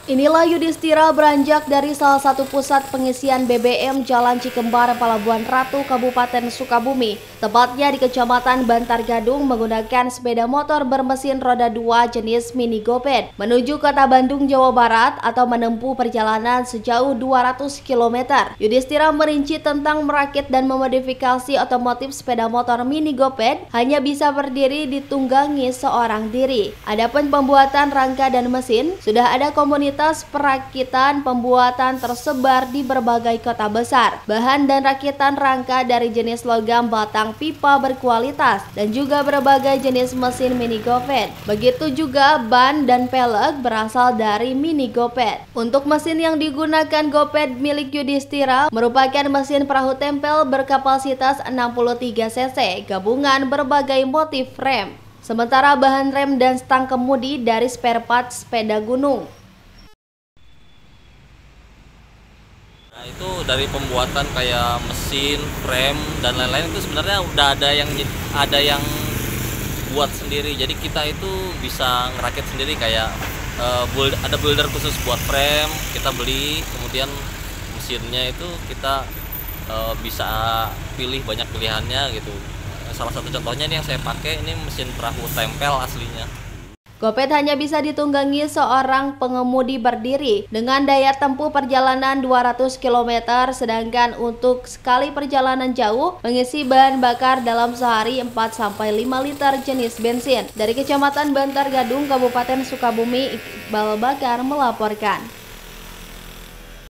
Inilah Yudhistira beranjak dari salah satu pusat pengisian BBM Jalan Cikembar, Pelabuhan Ratu, Kabupaten Sukabumi, tepatnya di Kecamatan Bantar Gadung, menggunakan sepeda motor bermesin roda 2 jenis mini goped menuju kota Bandung, Jawa Barat atau menempuh perjalanan sejauh 200 km. Yudhistira merinci tentang merakit dan memodifikasi otomotif sepeda motor mini goped hanya bisa berdiri ditunggangi seorang diri. Adapun pembuatan rangka dan mesin, sudah ada komunitas perakitan pembuatan tersebar di berbagai kota besar. Bahan dan rakitan rangka dari jenis logam batang pipa berkualitas dan juga berbagai jenis mesin mini goped. Begitu juga ban dan pelek berasal dari mini goped. Untuk mesin yang digunakan goped milik Yudhistira merupakan mesin perahu tempel berkapasitas 63 cc gabungan berbagai motif rem. Sementara bahan rem dan stang kemudi dari spare part sepeda gunung. Nah, itu dari pembuatan kayak mesin, frame dan lain-lain itu sebenarnya udah ada yang buat sendiri. Jadi kita itu bisa ngerakit sendiri kayak ada builder khusus buat frame, kita beli, kemudian mesinnya itu kita bisa pilih banyak pilihannya gitu. Salah satu contohnya nih yang saya pakai ini mesin perahu tempel aslinya. Goped hanya bisa ditunggangi seorang pengemudi berdiri dengan daya tempuh perjalanan 200 km, sedangkan untuk sekali perjalanan jauh mengisi bahan bakar dalam sehari 4-5 liter jenis bensin. Dari Kecamatan Bantar Gadung, Kabupaten Sukabumi, Iqbal Bakar melaporkan.